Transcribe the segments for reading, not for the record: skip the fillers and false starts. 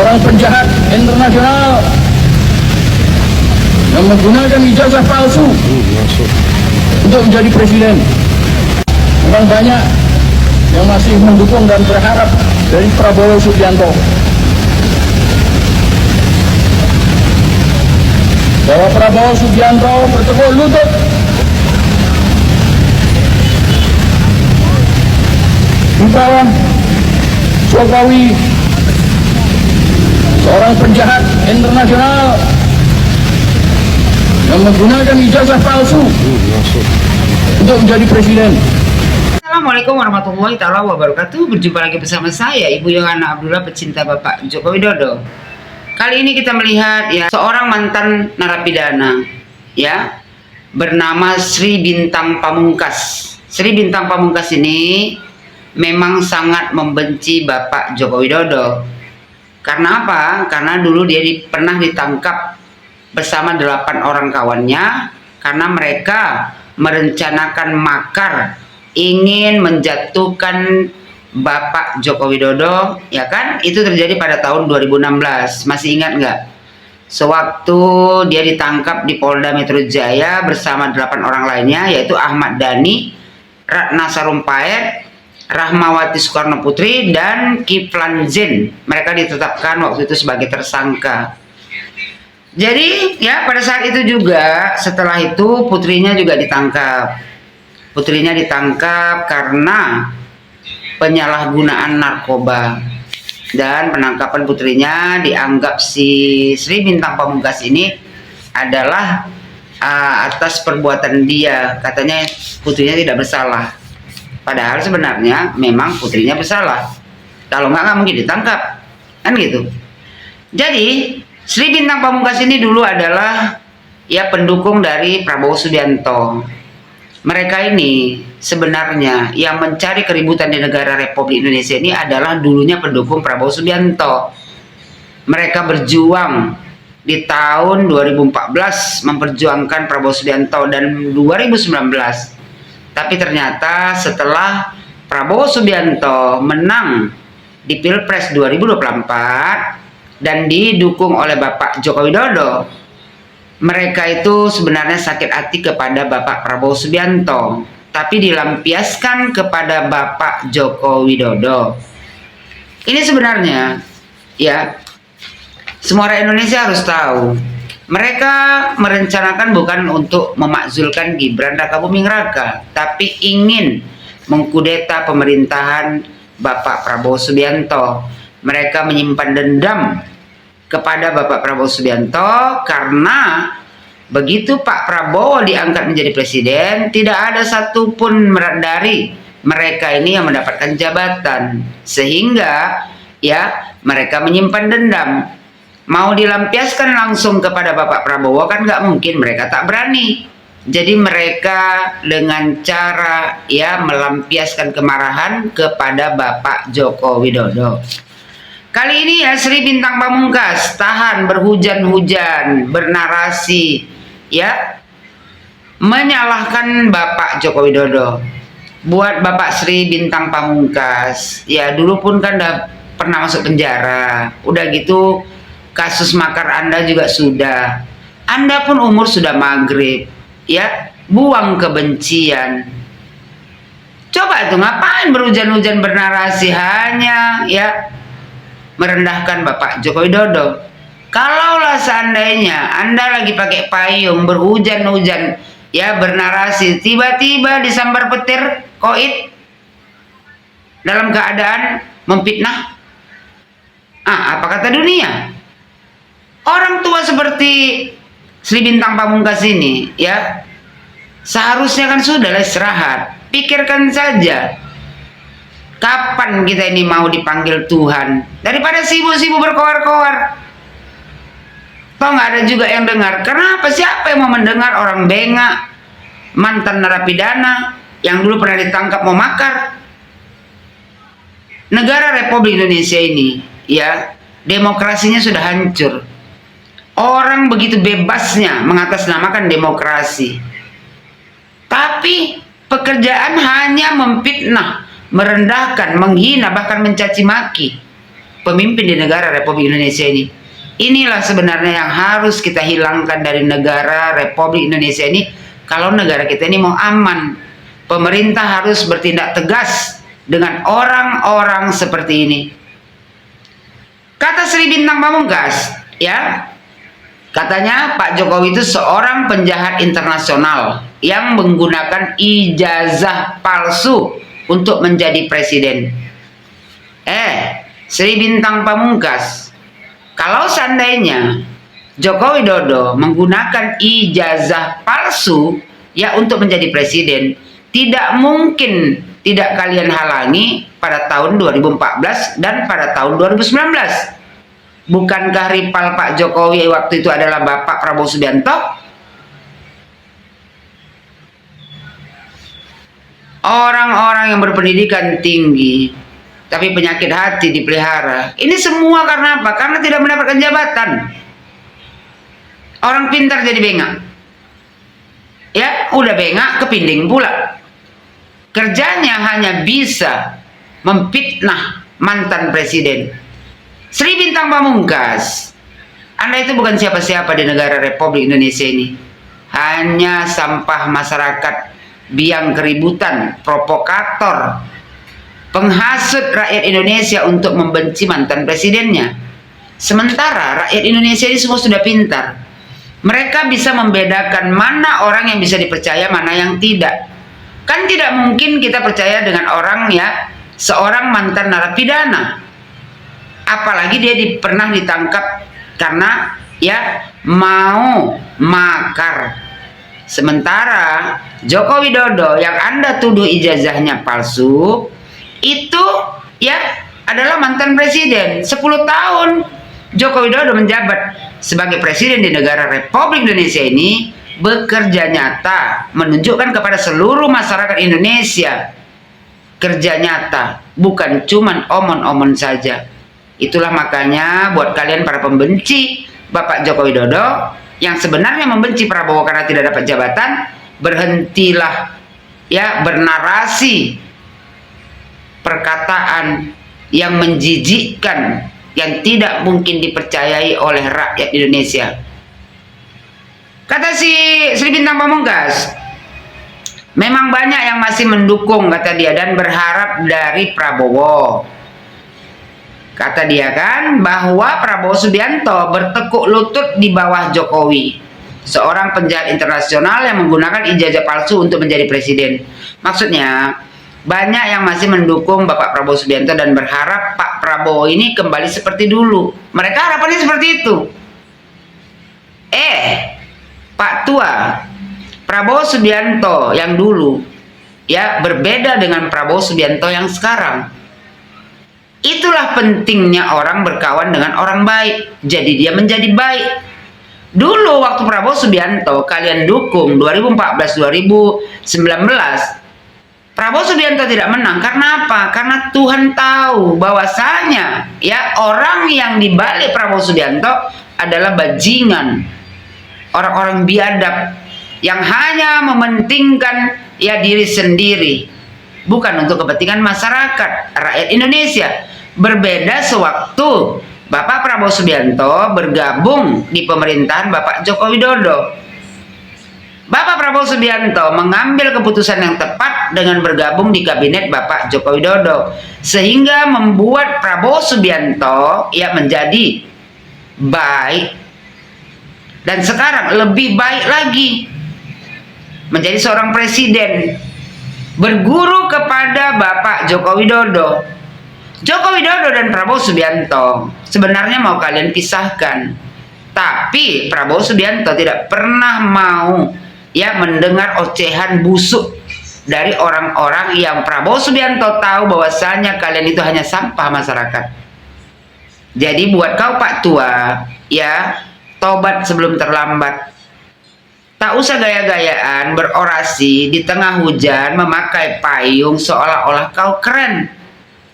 seorang penjahat internasional yang menggunakan ijazah palsu untuk menjadi presiden. Memang banyak yang masih mendukung dan berharap dari Prabowo Subianto bahwa Prabowo Subianto bertekuk lutut di bawah Jokowi, seorang penjahat internasional yang menggunakan ijazah palsu untuk menjadi presiden. Assalamualaikum warahmatullahi wabarakatuh. Berjumpa lagi bersama saya, Ibu Yohana Abdullah, pecinta Bapak Joko Widodo. Kali ini kita melihat ya seorang mantan narapidana ya bernama Sri Bintang Pamungkas. Sri Bintang Pamungkas ini memang sangat membenci Bapak Joko Widodo. Karena apa? Karena dulu dia pernah ditangkap bersama 8 orang kawannya karena mereka merencanakan makar ingin menjatuhkan Bapak Joko Widodo, ya kan? Itu terjadi pada tahun 2016. Masih ingat nggak? Sewaktu dia ditangkap di Polda Metro Jaya bersama 8 orang lainnya, yaitu Ahmad Dhani, Ratna Sarumpait, Rahmawati Soekarno Putri, dan Kiflan Zain. Mereka ditetapkan waktu itu sebagai tersangka. Jadi ya pada saat itu juga, setelah itu putrinya juga ditangkap. Putrinya ditangkap karena penyalahgunaan narkoba. Dan penangkapan putrinya dianggap si Sri Bintang Pamungkas ini adalah atas perbuatan dia. Katanya putrinya tidak bersalah. Padahal sebenarnya memang putrinya bersalah. Kalau nggak mungkin ditangkap. Kan gitu. Jadi Sri Bintang Pamungkas ini dulu adalah ya pendukung dari Prabowo Subianto. Mereka ini sebenarnya yang mencari keributan di negara Republik Indonesia ini adalah dulunya pendukung Prabowo Subianto. Mereka berjuang di tahun 2014 memperjuangkan Prabowo Subianto dan 2019. Tapi ternyata setelah Prabowo Subianto menang di Pilpres 2024 dan didukung oleh Bapak Joko Widodo, mereka itu sebenarnya sakit hati kepada Bapak Prabowo Subianto, tapi dilampiaskan kepada Bapak Joko Widodo. Ini sebenarnya ya semua orang Indonesia harus tahu, mereka merencanakan bukan untuk memakzulkan Gibran Rakabuming Raka, tapi ingin mengkudeta pemerintahan Bapak Prabowo Subianto. Mereka menyimpan dendam kepada Bapak Prabowo Subianto karena begitu Pak Prabowo diangkat menjadi presiden, tidak ada satupun dari mereka ini yang mendapatkan jabatan, sehingga ya mereka menyimpan dendam. Mau dilampiaskan langsung kepada Bapak Prabowo kan nggak mungkin, mereka tak berani. Jadi mereka dengan cara ya melampiaskan kemarahan kepada Bapak Joko Widodo. Kali ini ya Sri Bintang Pamungkas tahan berhujan-hujan bernarasi ya menyalahkan Bapak Joko Widodo. Buat Bapak Sri Bintang Pamungkas ya dulu pun kan udah pernah masuk penjara. Udah gitu kasus makar Anda juga sudah. Anda pun umur sudah maghrib ya, buang kebencian. Coba itu ngapain berhujan-hujan bernarasi hanya ya merendahkan Bapak Joko Widodo. Kalaulah seandainya Anda lagi pakai payung berhujan-hujan ya bernarasi, tiba-tiba disambar petir koit dalam keadaan memfitnah, apa kata dunia? Orang tua seperti Sri Bintang Pamungkas ini ya seharusnya kan sudah istirahat. Pikirkan saja, kapan kita ini mau dipanggil Tuhan? Daripada sibuk-sibuk berkoar-koar. Toh nggak ada juga yang dengar. Kenapa? Siapa yang mau mendengar orang bengak, mantan narapidana yang dulu pernah ditangkap mau makar? Negara Republik Indonesia ini ya demokrasinya sudah hancur. Orang begitu bebasnya mengatasnamakan demokrasi. Tapi pekerjaan hanya memfitnah, merendahkan, menghina, bahkan mencaci maki pemimpin di negara Republik Indonesia ini. Inilah sebenarnya yang harus kita hilangkan dari negara Republik Indonesia ini. Kalau negara kita ini mau aman, pemerintah harus bertindak tegas dengan orang-orang seperti ini. Kata Sri Bintang Pamungkas, ya, katanya Pak Jokowi itu seorang penjahat internasional yang menggunakan ijazah palsu untuk menjadi presiden. Sri Bintang Pamungkas, kalau seandainya Joko Widodo menggunakan ijazah palsu ya untuk menjadi presiden, tidak mungkin tidak kalian halangi pada tahun 2014 dan pada tahun 2019. Bukankah rival Pak Jokowi waktu itu adalah Bapak Prabowo Subianto? Orang-orang yang berpendidikan tinggi tapi penyakit hati dipelihara. Ini semua karena apa? Karena tidak mendapatkan jabatan. Orang pintar jadi bengak. Ya, udah bengak kepinding pula. Kerjanya hanya bisa memfitnah mantan presiden. Sri Bintang Pamungkas, Anda itu bukan siapa-siapa di negara Republik Indonesia ini. Hanya sampah masyarakat, biang keributan, provokator, penghasut rakyat Indonesia untuk membenci mantan presidennya. Sementara rakyat Indonesia ini semua sudah pintar. Mereka bisa membedakan mana orang yang bisa dipercaya, mana yang tidak. Kan tidak mungkin kita percaya dengan orang ya, seorang mantan narapidana. Apalagi dia pernah ditangkap karena ya mau makar. Sementara Joko Widodo yang Anda tuduh ijazahnya palsu, itu ya adalah mantan presiden. 10 tahun Joko Widodo menjabat sebagai presiden di negara Republik Indonesia ini, bekerja nyata, menunjukkan kepada seluruh masyarakat Indonesia kerja nyata, bukan cuman omon-omon saja. Itulah makanya buat kalian para pembenci Bapak Joko Widodo yang sebenarnya membenci Prabowo karena tidak dapat jabatan, berhentilah ya bernarasi perkataan yang menjijikkan, yang tidak mungkin dipercayai oleh rakyat Indonesia. Kata si Sri Bintang Pamungkas, memang banyak yang masih mendukung, kata dia, dan berharap dari Prabowo. Kata dia kan bahwa Prabowo Subianto bertekuk lutut di bawah Jokowi, seorang penjahat internasional yang menggunakan ijazah palsu untuk menjadi presiden. Maksudnya banyak yang masih mendukung Bapak Prabowo Subianto dan berharap Pak Prabowo ini kembali seperti dulu. Mereka harapannya seperti itu. Pak Tua, Prabowo Subianto yang dulu ya berbeda dengan Prabowo Subianto yang sekarang. Itulah pentingnya orang berkawan dengan orang baik. Jadi dia menjadi baik. Dulu waktu Prabowo Subianto kalian dukung 2014-2019, Prabowo Subianto tidak menang. Karena apa? Karena Tuhan tahu bahwasanya ya orang yang dibalik Prabowo Subianto adalah bajingan, orang-orang biadab yang hanya mementingkan ya diri sendiri, bukan untuk kepentingan masyarakat, rakyat Indonesia. Berbeda sewaktu Bapak Prabowo Subianto bergabung di pemerintahan Bapak Joko Widodo. Bapak Prabowo Subianto mengambil keputusan yang tepat dengan bergabung di kabinet Bapak Joko Widodo, sehingga membuat Prabowo Subianto ya menjadi baik, dan sekarang lebih baik lagi, menjadi seorang presiden, berguru kepada Bapak Joko Widodo. Joko Widodo dan Prabowo Subianto sebenarnya mau kalian pisahkan, tapi Prabowo Subianto tidak pernah mau ya mendengar ocehan busuk dari orang-orang yang Prabowo Subianto tahu bahwasanya kalian itu hanya sampah masyarakat. Jadi buat kau Pak Tua ya, tobat sebelum terlambat. Tak usah gaya-gayaan berorasi di tengah hujan memakai payung seolah-olah kau keren.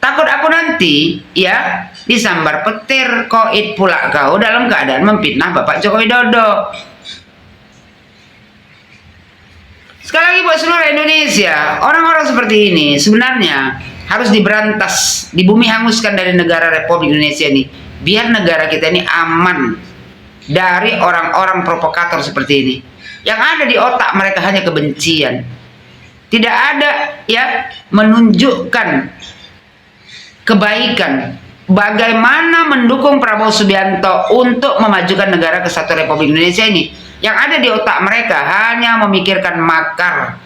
Takut aku nanti ya disambar petir koit pula kau dalam keadaan memfitnah Bapak Joko Widodo. Sekali lagi buat seluruh Indonesia, orang-orang seperti ini sebenarnya harus diberantas, dibumi hanguskan dari negara Republik Indonesia ini, biar negara kita ini aman dari orang-orang provokator seperti ini. Yang ada di otak mereka hanya kebencian, tidak ada ya menunjukkan kebaikan. Bagaimana mendukung Prabowo Subianto untuk memajukan negara kesatuan Republik Indonesia ini? Yang ada di otak mereka hanya memikirkan makar.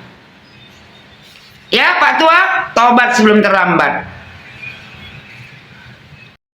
Ya Pak Tua, tobat sebelum terlambat.